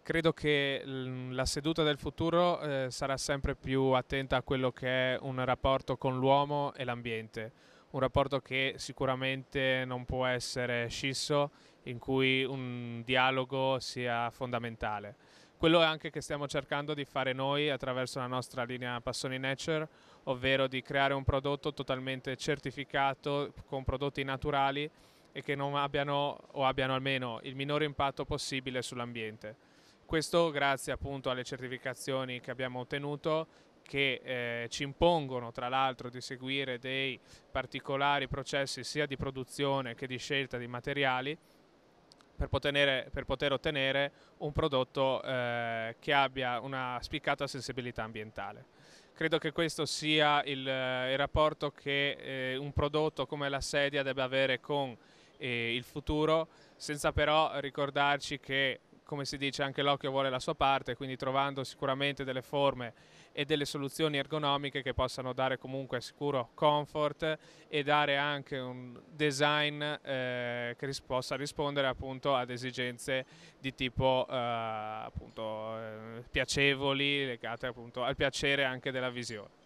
Credo che la seduta del futuro sarà sempre più attenta a quello che è un rapporto con l'uomo e l'ambiente, un rapporto che sicuramente non può essere scisso, in cui un dialogo sia fondamentale. Quello è anche che stiamo cercando di fare noi attraverso la nostra linea Passoni Nature, ovvero di creare un prodotto totalmente certificato con prodotti naturali e che non abbiano o abbiano almeno il minore impatto possibile sull'ambiente. Questo grazie appunto alle certificazioni che abbiamo ottenuto, che ci impongono tra l'altro di seguire dei particolari processi sia di produzione che di scelta di materiali per poter ottenere un prodotto che abbia una spiccata sensibilità ambientale. Credo che questo sia il rapporto che un prodotto come la sedia debba avere con il futuro, senza però ricordarci che, come si dice, anche l'occhio vuole la sua parte, quindi trovando sicuramente delle forme e delle soluzioni ergonomiche che possano dare comunque sicuro comfort e dare anche un design che possa rispondere appunto ad esigenze di tipo appunto piacevoli, legate appunto al piacere anche della visione.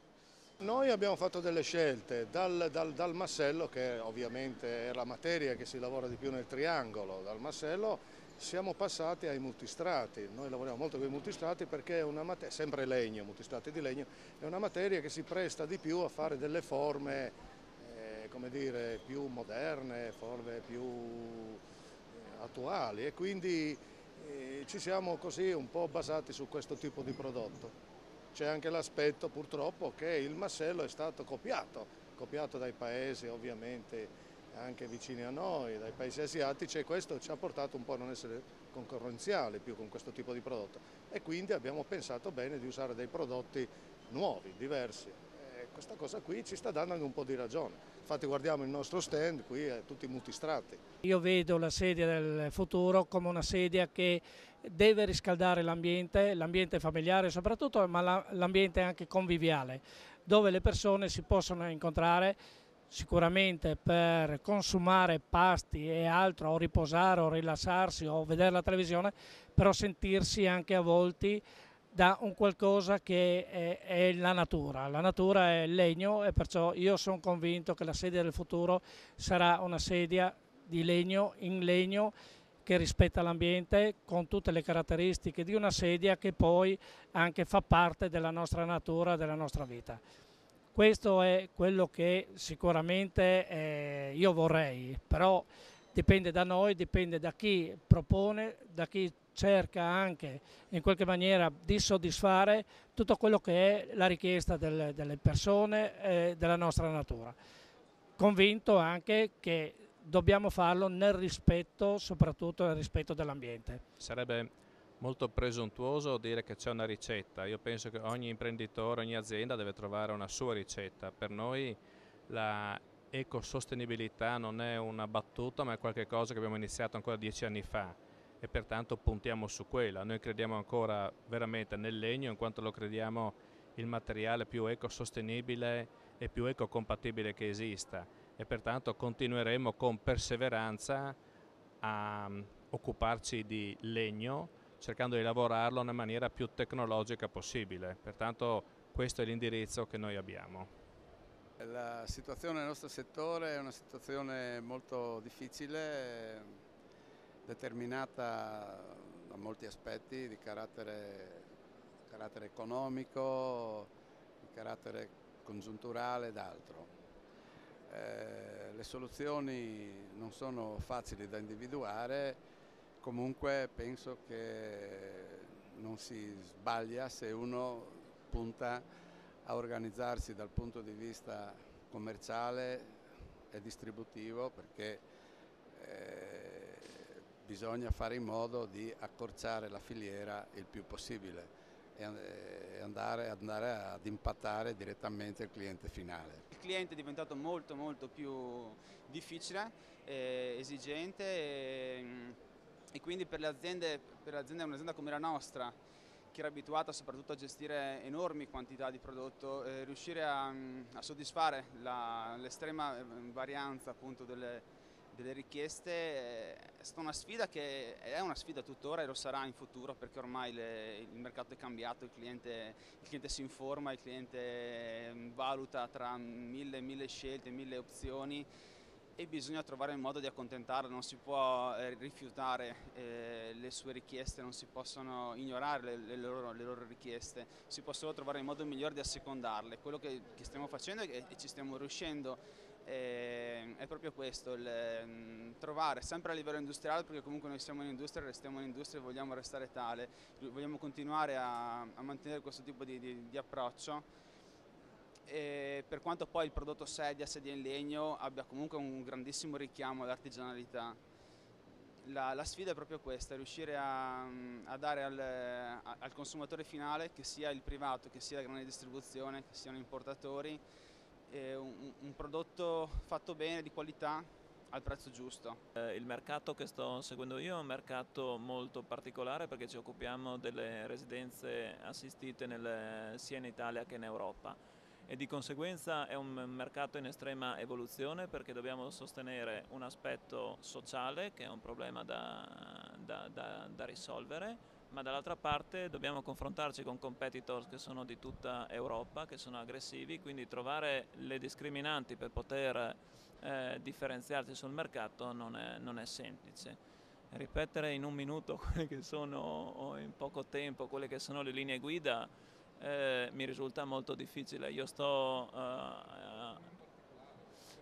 Noi abbiamo fatto delle scelte dal massello, che ovviamente è la materia che si lavora di più nel triangolo, dal massello siamo passati ai multistrati. Noi lavoriamo molto con i multistrati perché è una materia, sempre legno, multistrati di legno, è una materia che si presta di più a fare delle forme, come dire, più moderne, forme più attuali e quindi ci siamo così un po' basati su questo tipo di prodotto. C'è anche l'aspetto purtroppo che il massello è stato copiato dai paesi ovviamente anche vicini a noi, dai paesi asiatici e questo ci ha portato un po' a non essere concorrenziali più con questo tipo di prodotto e quindi abbiamo pensato bene di usare dei prodotti nuovi, diversi. E questa cosa qui ci sta dando anche un po' di ragione. Infatti guardiamo il nostro stand, qui è tutti multistrati. Io vedo la sedia del futuro come una sedia che deve riscaldare l'ambiente familiare soprattutto, ma l'ambiente anche conviviale, dove le persone si possono incontrare sicuramente per consumare pasti e altro, o riposare o rilassarsi o vedere la televisione, però sentirsi anche avvolti da un qualcosa che è la natura. La natura è il legno e perciò io sono convinto che la sedia del futuro sarà una sedia di legno, in legno, che rispetta l'ambiente con tutte le caratteristiche di una sedia che poi anche fa parte della nostra natura, della nostra vita. Questo è quello che sicuramente io vorrei, però dipende da noi, dipende da chi propone, da chi cerca anche in qualche maniera di soddisfare tutto quello che è la richiesta delle persone e della nostra natura. Convinto anche che dobbiamo farlo nel rispetto, soprattutto nel rispetto dell'ambiente. Sarebbe molto presuntuoso dire che c'è una ricetta. Io penso che ogni imprenditore, ogni azienda deve trovare una sua ricetta. Per noi la ecosostenibilità non è una battuta, ma è qualcosa che abbiamo iniziato ancora 10 anni fa e pertanto puntiamo su quella. Noi crediamo ancora veramente nel legno, in quanto lo crediamo il materiale più ecosostenibile e più ecocompatibile che esista e pertanto continueremo con perseveranza a occuparci di legno cercando di lavorarlo nella maniera più tecnologica possibile. Pertanto questo è l'indirizzo che noi abbiamo. La situazione nel nostro settore è una situazione molto difficile, determinata da molti aspetti di carattere economico, di carattere congiunturale ed altro. Le soluzioni non sono facili da individuare, comunque penso che non si sbaglia se uno punta a organizzarsi dal punto di vista commerciale e distributivo perché bisogna fare in modo di accorciare la filiera il più possibile e andare ad impattare direttamente il cliente finale. Il cliente è diventato molto più difficile, esigente e quindi per le aziende, un'azienda come la nostra, che era abituata soprattutto a gestire enormi quantità di prodotto, riuscire a soddisfare l'estrema varianza appunto delle richieste, è stata una sfida che è una sfida tuttora e lo sarà in futuro, perché ormai il mercato è cambiato, il cliente si informa, il cliente valuta tra mille scelte, mille opzioni e bisogna trovare il modo di accontentarlo, non si può rifiutare le sue richieste, non si possono ignorare le loro richieste, si può solo trovare il modo migliore di assecondarle. Quello che stiamo facendo e ci stiamo riuscendo è proprio questo, trovare sempre a livello industriale, perché comunque noi siamo in industria, restiamo in industria e vogliamo restare tale, vogliamo continuare a mantenere questo tipo di approccio. E per quanto poi il prodotto sedia in legno abbia comunque un grandissimo richiamo all'artigianalità, la sfida è proprio questa, riuscire a dare al consumatore finale, che sia il privato, che sia la grande distribuzione, che siano importatori, un prodotto fatto bene, di qualità, al prezzo giusto. Il mercato che sto seguendo io è un mercato molto particolare, perché ci occupiamo delle residenze assistite sia in Italia che in Europa, e di conseguenza è un mercato in estrema evoluzione, perché dobbiamo sostenere un aspetto sociale, che è un problema da risolvere, ma dall'altra parte dobbiamo confrontarci con competitors che sono di tutta Europa, che sono aggressivi, quindi trovare le discriminanti per poter differenziarsi sul mercato non è semplice. Ripetere in un minuto quelle che sono, o in poco tempo, quelle che sono le linee guida mi risulta molto difficile.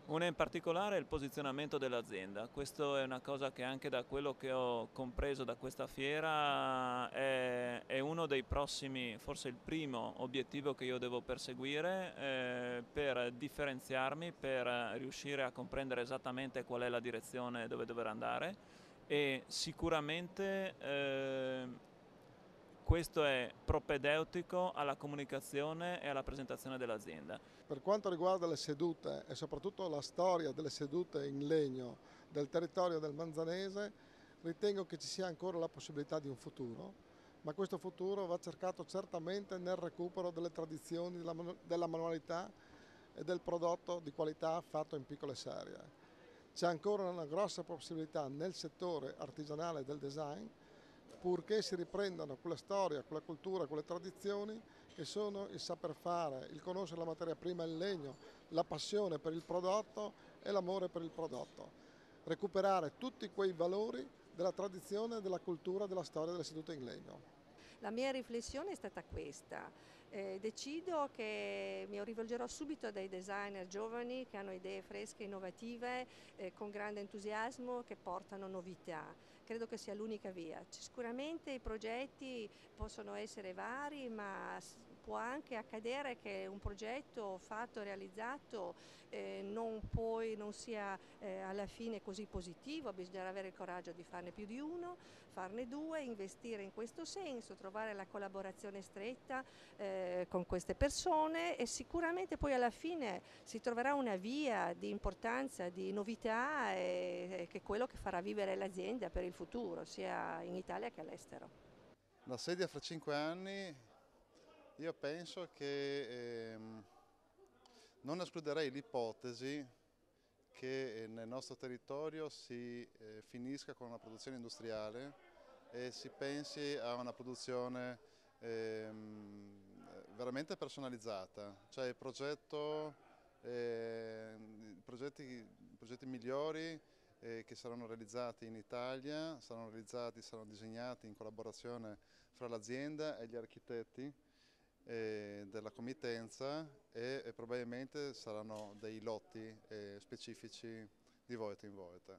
Una in particolare è il posizionamento dell'azienda. Questo è una cosa che, anche da quello che ho compreso da questa fiera, è uno dei prossimi, forse il primo obiettivo che io devo perseguire per differenziarmi, per riuscire a comprendere esattamente qual è la direzione dove dover andare, e sicuramente questo è propedeutico alla comunicazione e alla presentazione dell'azienda. Per quanto riguarda le sedute e soprattutto la storia delle sedute in legno del territorio del Manzanese, ritengo che ci sia ancora la possibilità di un futuro, ma questo futuro va cercato certamente nel recupero delle tradizioni, della manualità e del prodotto di qualità fatto in piccole serie. C'è ancora una grossa possibilità nel settore artigianale del design, purché si riprendano quella storia, quella cultura, quelle tradizioni che sono il saper fare, il conoscere la materia prima, il legno, la passione per il prodotto e l'amore per il prodotto. Recuperare tutti quei valori della tradizione, della cultura, della storia delle sedute in legno. La mia riflessione è stata questa. Decido che mi rivolgerò subito a dei designer giovani che hanno idee fresche, innovative, con grande entusiasmo, che portano novità. Credo che sia l'unica via. Sicuramente i progetti possono essere vari, ma può anche accadere che un progetto fatto e realizzato non sia alla fine così positivo. Bisognerà avere il coraggio di farne più di uno, farne due, investire in questo senso, trovare la collaborazione stretta con queste persone, e sicuramente poi alla fine si troverà una via di importanza, di novità, che è quello che farà vivere l'azienda per il futuro, sia in Italia che all'estero. La sedia fra 5 anni, io penso che non escluderei l'ipotesi che nel nostro territorio si finisca con una produzione industriale e si pensi a una produzione veramente personalizzata, cioè i progetti migliori che saranno realizzati in Italia, saranno disegnati in collaborazione fra l'azienda e gli architetti della committenza, e probabilmente saranno dei lotti specifici di volta in volta.